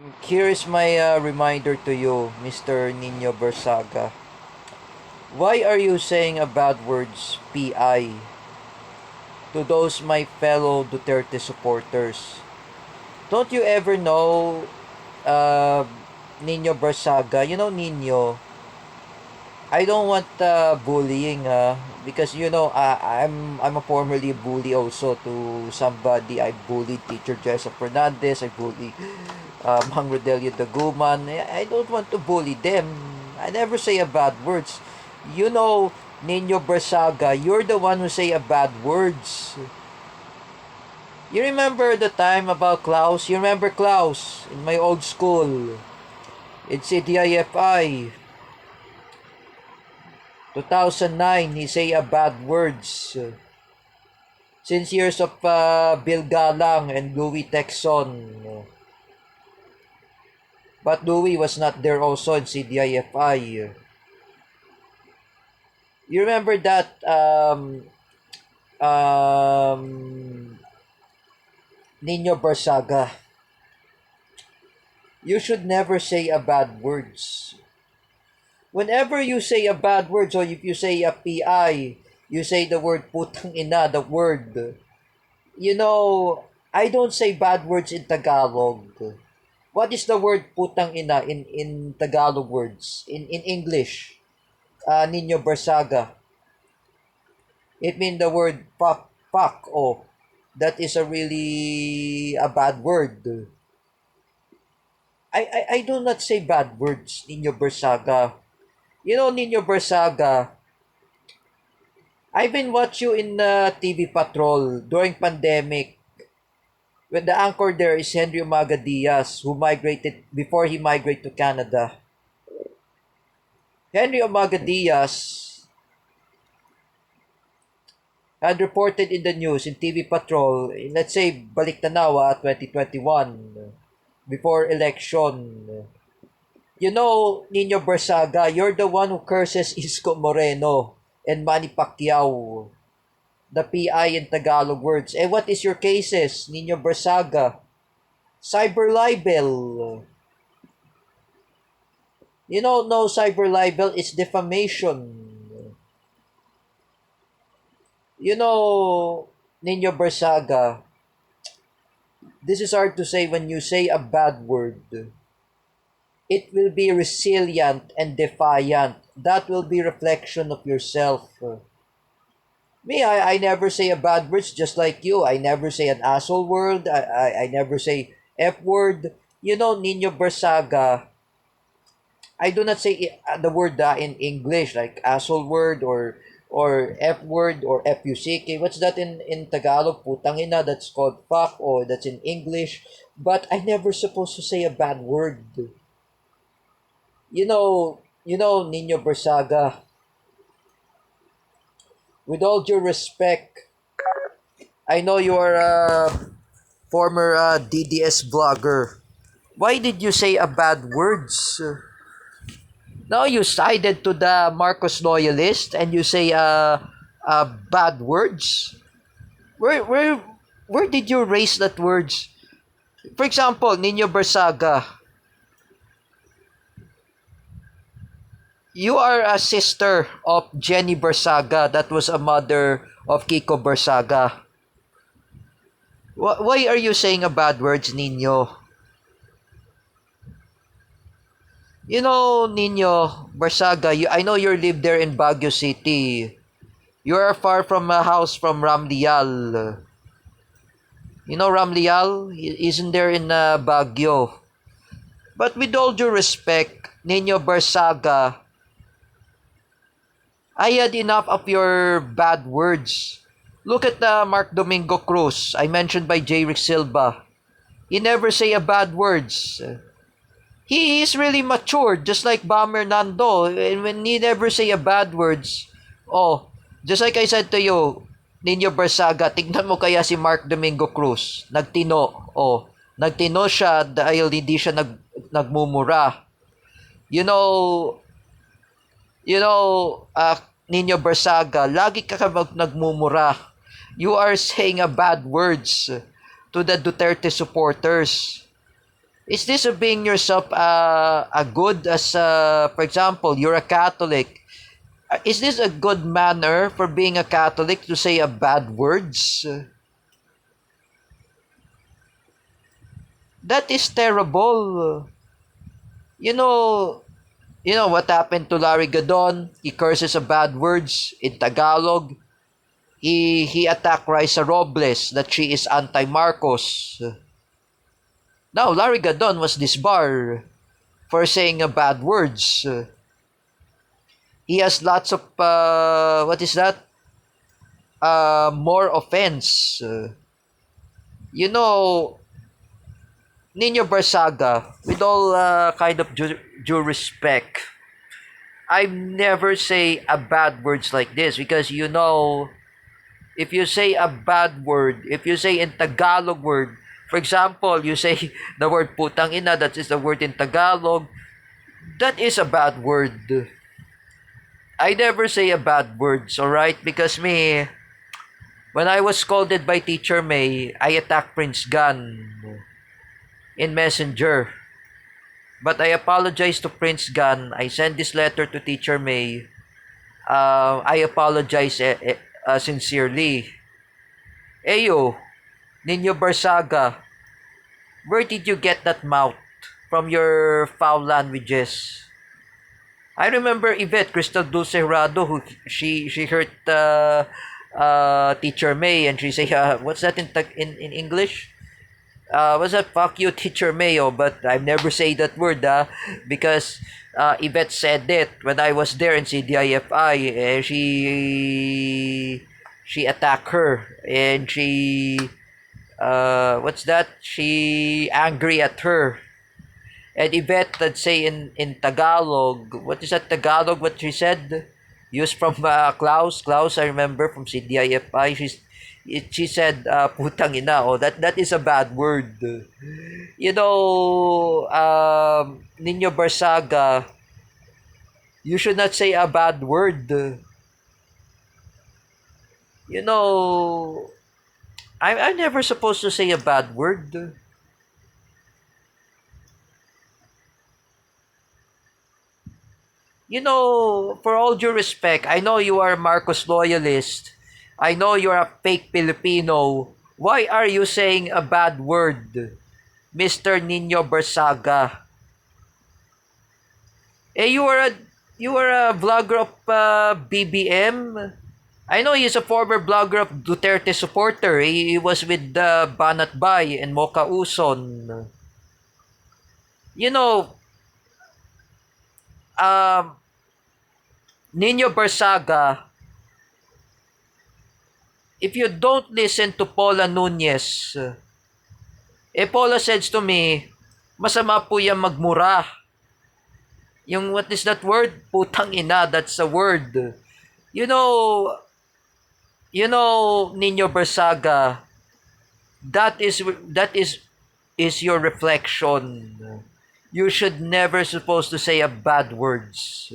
Here is my reminder to you, Mr. Nino Barzaga. Why are you saying a bad words, PI, to those my fellow Duterte supporters? Don't you ever know uh, Nino Barzaga? You know Nino, I don't want bullying because I'm a formerly bully also to somebody. I bullied teacher Jessa Fernandez. I bully Mang Rodelio Daguman. I don't want to bully them. I never say a bad words. You know, Nino Barzaga, you're the one who say a bad words. You remember the time about Klaus? You remember Klaus in my old school? In CDIFI. 2009, he say a bad words. Since years of Bill Galang and Louis Texon. But Louis was not there also in CDIFI. You remember that Nino Barzaga? You should never say a bad words. Whenever you say a bad word, so if you say a PI, you say the word Putang Ina, the word. You know, I don't say bad words in Tagalog. What is the word Putang Ina in Tagalog words? In English, Nino Barzaga. It means the word fuck. Oh, that is a really a bad word. I do not say bad words, Nino Barzaga. You know, Nino Barzaga, I've been watch you in TV Patrol during pandemic when the anchor there is Henry Umaga Diaz who migrated before he migrated to Canada. Henry Umaga Diaz had reported in the news in TV Patrol, let's say Balik Tanawa 2021, before election. You know, Nino Barzaga, you're the one who curses Isko Moreno and Manny Pacquiao, the PI in Tagalog words. Eh, what is your cases, Nino Barzaga? Cyber libel. You know, no cyber libel is defamation. You know, Nino Barzaga, this is hard to say when you say a bad word. It will be resilient and defiant. That will be reflection of yourself. Me, I never say a bad words just like you. I never say an asshole word. I never say F word. You know, Nino Barzaga, I do not say the word in English like asshole word or F word or F-U-C-K. What's that in Tagalog? Putang ina, that's called fuck or that's in English. But I never supposed to say a bad word. You know, Nino Barzaga, with all due respect, I know you are a former DDS vlogger. Why did you say a bad words? Now you sided to the Marcos loyalist and you say bad words. Where did you raise that words? For example, Nino Barzaga, you are a sister of Jenny Barzaga that was a mother of Kiko Barzaga. Why are you saying a bad words, Nino? You know, Nino Barzaga, I know you live there in Baguio City. You are far from a house from Ramlial. You know Ramlial? Isn't there in Baguio? But with all due respect, Nino Barzaga, I had enough of your bad words. Look at Mark Domingo Cruz, I mentioned by J. Rick Silva. He never say a bad words. He is really matured, just like Bomber Nando. And when he never say a bad words, oh, just like I said to you, Nino Barzaga, tignan mo kaya si Mark Domingo Cruz. Nagtino. Oh, nagtino siya dahil hindi siya nagmumura. You know, Nino Barzaga, lagi ka nagmumura. You are saying a bad words to the Duterte supporters. Is this a being yourself a good as for example, you're a Catholic? Is this a good manner for being a Catholic to say a bad words? That is terrible. You know, you know what happened to Larry Gadon? He curses a bad words in Tagalog. He attacked Raisa Robles that she is anti-Marcos. Now, Larry Gadon was disbarred for saying a bad words. He has lots of, what is that? More offense. You know, Nino Barzaga, with all kind of due respect, I never say a bad words like this because you know, if you say a bad word, if you say in Tagalog word, for example, you say the word Putang Ina, that is the word in Tagalog, that is a bad word. I never say a bad words, alright? Because me, when I was scolded by Teacher May, I attacked Prince Gun in Messenger. But I apologize to Prince Gun. I sent this letter to Teacher May. I apologize sincerely. Eyo, Nino Barzaga, where did you get that mouth from your foul languages? I remember Yvette Crystal Dulce Herrado, who she hurt Teacher May, and she say, what's that in English? What's that? Fuck you, Teacher Mayo. But I never say that word, because Yvette said it when I was there in CDIFI. She attacked her, and she what's that? She angry at her. And Yvette would say in Tagalog, what is that Tagalog? What she said? Used from Klaus. Klaus, I remember from CDIFI. She said, Putang Ina. Oh, that is a bad word. You know, Nino Barzaga, you should not say a bad word. You know, I'm never supposed to say a bad word. You know, for all due respect, I know you are a Marcos loyalist. I know you're a fake Filipino. Why are you saying a bad word, Mr. Nino Barzaga? You are a vlogger of BBM. I know he's a former vlogger of Duterte supporter. He was with Banat Bay and Mocha Uson. You know, um, Nino Barzaga, if you don't listen to Paula Nunez, Paula says to me, masama po yan magmura. Yung what is that word? Putang ina, that's a word. You know, Nino Barzaga, that is your reflection. You should never supposed to say a bad words.